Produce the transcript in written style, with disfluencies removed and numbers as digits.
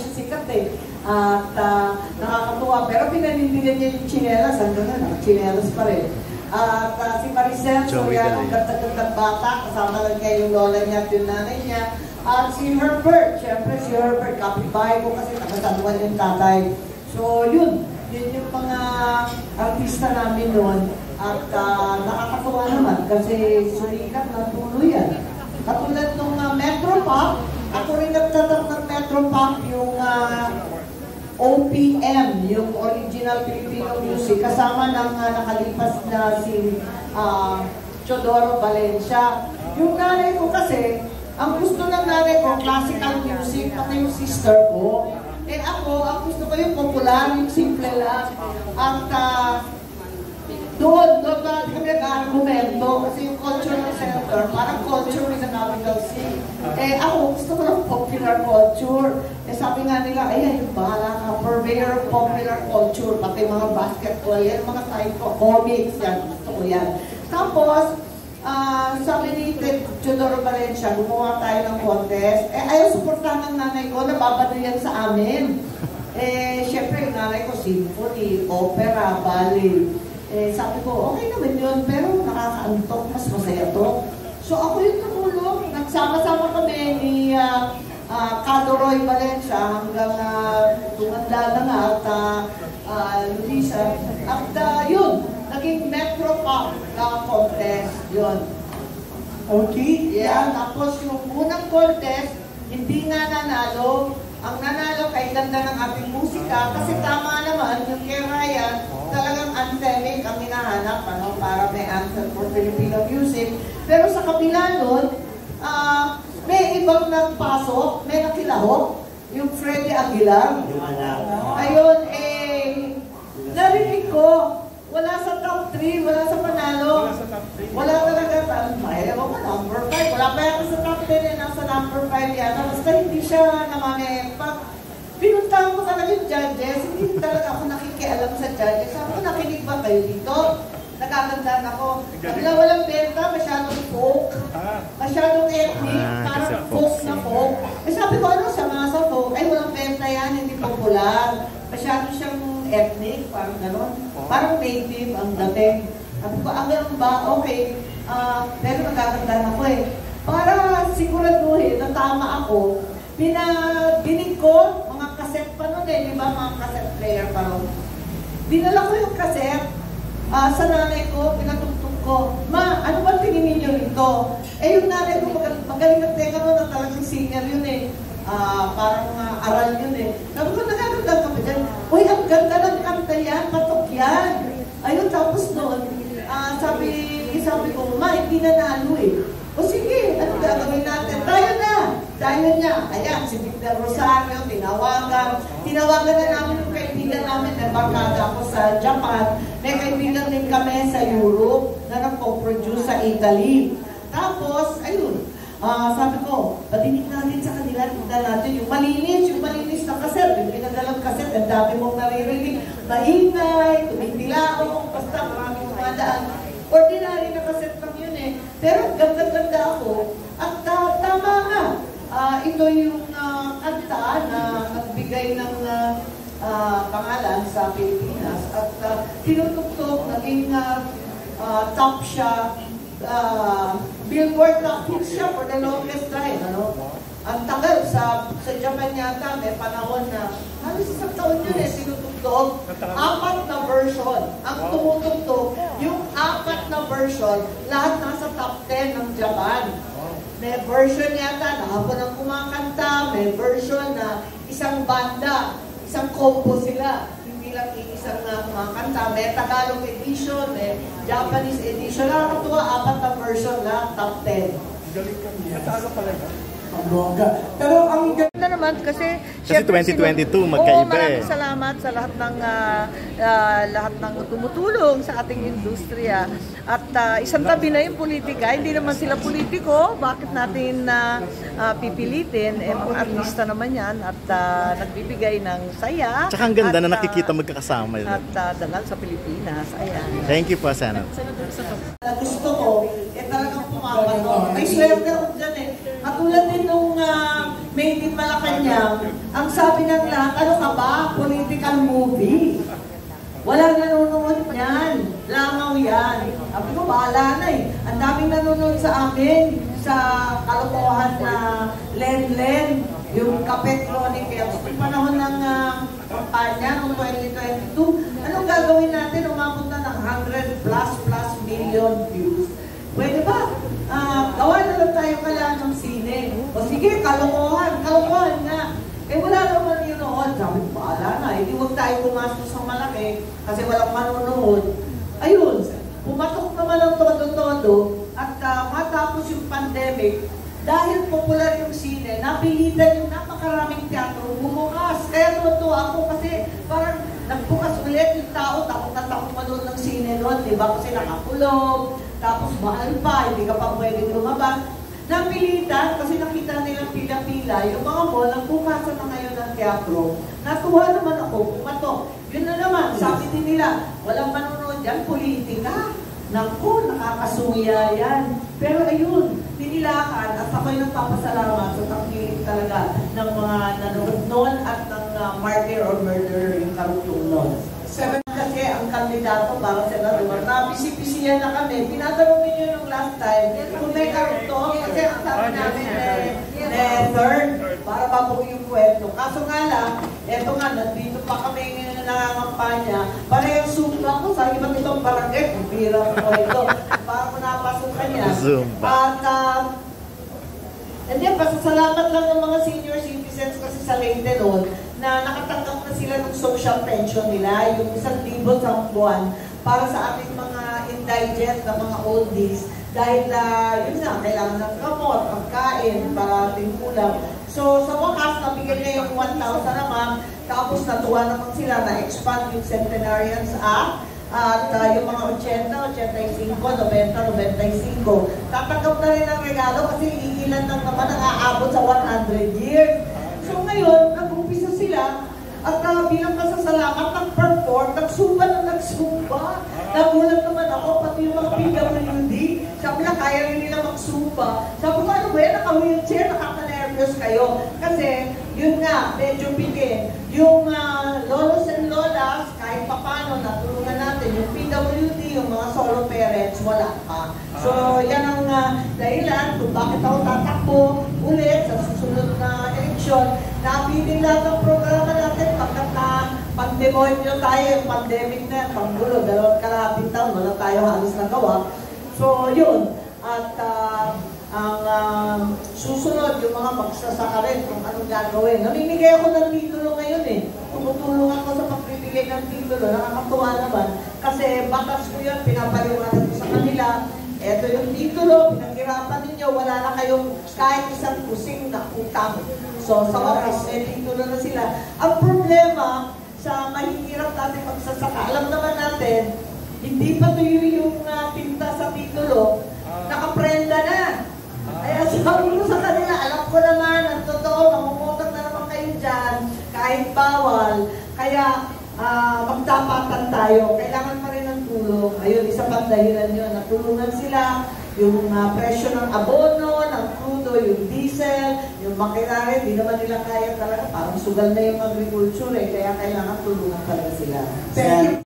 siya sikat eh. At nakakatuwa. Pero pinanindigan niya yung chinelas. Hanggang na, nakachinelas pa rin. At si Maricel, so yan, ang ganda-gandang bata. Kasama lang niya yung lola niya at yung nanay niya. At si Herbert, syempre si Herbert, kapitbahay ko kasi nakasaluan yung tatay. So yun yung mga artista namin noon. At nakakatuwa naman kasi sulikat na tuluyan. Katulad nung Metropop, ako rin nagtatak ng Metropop yung OPM, yung Original Filipino Music, kasama ng nakalipas na si Chodoro Valencia. Yung nanay ko kasi, ang gusto ng nanay ko, classical music, pati yung sister ko. Eh ako, ang gusto ko yung popular, yung simple lang. At doon kami nag-argumento kasi yung cultural center, parang culture is a capital C. Eh ako, gusto ko ng popular culture. Eh sabi nga nila, ay, bahala ka, purveyor of popular culture, pati mga basketball, yan, mga psycho, comics, yan, gusto ko yan. Tapos, sabi ni Chodoro Valencia, gumawa tayo ng contest. Eh ayaw suportahan ng nanay ko, nababado yan sa amin. Eh, syempre, yung nanay ko, symphony, opera, ballet. Eh, sabi ko, okay naman yun, pero nakakaantok, mas masaya to. So, ako yung tumulong. Nagsama-sama kami ni Cadoroy Valencia hanggang tumanda na nga at Luisa. At yun, naging Metropop contest yun. Okay. Yeah, tapos yung unang contest, hindi nga nanalo. Ang nanalo kay ganda ng ating musika kasi tama naman yung kay Ryan, talagang anthemic ang hinahanap para may anthem for Filipino music. Pero sa kabila nun, may ibang nagpasok, may nakilahok, yung Freddy Aguilar. Ayun, narinig ko, wala sa top 3, wala sa panalo. Wala talaga, ewan ko, number 5. Wala pa yata sa top 10 nasa number 5 yata. Basta hindi siya naman pag pinuntahan ko talaga yung judges, hindi talaga ako nakikialam sa judges. Sabi ko, nakinig ba kayo dito? Nagagandaan ako. Wala walang benta, masyadong folk, masyadong ethnic, parang folk na folk. Eh sabi ko, ano, sama sa folk? Ay, walang benta yan, hindi popular. Masyado siyang ethnic, parang gano'n. Parang native ang dating. Sabi ko, ganun ba? Okay. Pero nagagandaan ako eh. Para siguraduhin na tama ako, dinig ko, mga cassette pa nun eh, di ba? Mga cassette player pa nun. Dinala ko yung cassette sa nanay ko, pinatugtog ko, Ma, ano ba tingin ninyo rito? Eh yung nanay ko, magaling na teka mo na talagang singer yun eh. Parang aral yun eh. Sabi ko, nagagandang ka pa dyan. Uy, ang ganda ng kanta yan, patok yan. Ayun, tapos noon, sabi ko, Ma, hindi na nalo eh. O sige, ano gagawin natin? Tayo na! Tayo niya. Ayan, si Victor Rosario, tinawagan. Tinawagan na namin yung kaibigan namin, nagbarkada ako sa Japan. May kaibigan din kami sa Europe na nagpo-produce sa Italy. Tapos, ayun, sabi ko, patinig natin sa kanila, tignan natin yung malinis na kaset, yung pinadalang kaset, ang dami mong naririnig, maingay, tumitilao, basta maraming kumadaan. Ordinary na kaset lang yun eh. Pero ganda-ganda ako, at tama nga, ito yung kanta na nagbigay ng pangalan sa Pilipinas, at tinutugtog, naging top siya, Billboard top hit siya for the longest time, ano? Ang tagal sa Japan yata, may panahon na halos isang taon yun eh, sinutugtog. 4 na version. Ang tumutugtog, yung 4 na version, lahat nasa top 10 ng Japan. May version yata na hapon ang kumakanta, may version na isang banda, isang combo sila. Hindi lang isang kumakanta, may Tagalog edition, may Japanese edition. Nakakatuwa, 4 na version lang, top 10. Galing kami. Nataano pala yan? Pero ang ganda naman kasi 2022 magkaiba. Maraming salamat sa lahat ng tumutulong sa ating industriya. At isang tabi na yung politika, hindi naman sila politiko, bakit natin pipilitin? Mga artista naman yan at nagbibigay ng saya. Tsaka ang ganda na nakikita magkakasama yun. At dangal sa Pilipinas. Ayan. Thank you po, Sana. Gusto ko, talagang pumapato. May swerte ko dyan eh. Katulad din nung made in Malacanang, ang sabi ng lahat, ano ka ba? Political movie. Walang nanonood yan. Langaw yan. Sabi ko, bahala na eh. Ang daming nanonood sa amin sa kalokohan na Len-Len, yung Kape Chronicles. Yung panahon ng kampanya, noong 2022, anong gagawin natin? Umabot na ng 100 plus million views. Pwede ba? Gawa na lang tayo kailangan ng sine. O sige, kalokohan nga. Eh wala naman yun noon. Sabi ko, bahala na. Hindi huwag tayo pumastos ng malaki kasi walang manonood. Ayun, pumatok naman ang todo-todo at matapos yung pandemic, dahil popular yung sine, napilitan yung napakaraming teatro bumukas. Kaya natutuwa ako kasi parang nagbukas ulit yung tao, takot na takot manood ng sine noon, di ba? Kasi nakakulog, tapos mahal pa, hindi ka pa pwedeng lumabas. Napilitan kasi nakita nilang pila-pila, yung mga mall, nagbukasan na ngayon ng teatro. Natuwa naman ako, pumatok. Yun na naman, sabi din nila, walang manonood yan, politika. Naku, nakakasuya yan. Pero ayun, tinilakan at ako'y nagpapasalamat sa tangkilik talaga ng mga nanonood noon at ng martyr or murderer yung karugtong noon. 7 kasi ang kandidato para sa senador. Nabisi-bisiyan na kami. Tinatanong ninyo yung last time kung may karugtong kasi ang sabi namin third para bago yung kwento. Kaso nga lang, eto nga, nandito pa kami nangangampanya. Parehong sumpa ko sa iba't ibang barangay. Ang bira ko ito. Para ko napasok kanya. At and then, pasasalamat lang ng mga senior citizens kasi sa Leyte noon na nakatanggap na sila ng social pension nila, yung 1,000 sa buwan para sa ating mga indigent na mga oldies. Dahil, yun nga, kailangan ng gamot, pagkain, para ating kulang. So, sa wakas, nabigay na yung 1,000 naman, tapos natuwa naman sila na expand yung Centenarians Act. At yung mga 80, 85, 90, 95, tatanggap na rin ang regalo kasi iilan lang naman ang aabot sa 100 years. So ngayon, nag-umpisa sila at bilang pasasalamat, nag-perform, nagsumba na nagsumba. Nagulat naman ako, pati yung mga PWD, sabi na kaya rin nila magsumba. Sabi ko, ano ba yan, naka-wheelchair, nakaka-nervous kayo. Kasi, yun nga, medyo bigin. Yung lolos and lolas, kahit papano, natulungan natin. Yung PWD, yung mga solo parents, wala pa. So, yan ang dahilan kung bakit ako tatakbo ulit sa susunod na eleksyon. Napitin lahat ng programa natin pagkat na pag-demonyo tayo, yung pandemic na yan, panggulo, 2 kalahating taon, wala tayo halos nagawa. So, yun. At ang susunod, yung mga magsasaka rin kung anong gagawin. Namimigay ako ng titulo ngayon eh. Tumutulong ako sa pagpipili ng titulo. Nakakatuwa naman. Kasi batas ko yun, pinapaliwanag ko sa kanila. Ito yung titulo, pinaghirapan ninyo, wala na kayong kahit isang kusing na utang. So, sa wakas, may titulo na sila. Ang problema sa mahihirap natin magsasaka, alam naman natin, hindi pa tuyo yung pinta sa titulo, nakaprenda na. Kaya sabi ko sa kanila, alam ko naman, ang totoo, mamumutang na naman kayo dyan, kahit bawal. Kaya, magtapatan tayo. Kailangan pa rin ng tulong. Ayun, isa pang dahilan yun. Natulungan sila, yung presyo ng abono, ng crudo, yung diesel, yung makinari, di naman nila kaya talaga. Parang sugal na yung agriculture eh, kaya kailangan tulungan talaga sila.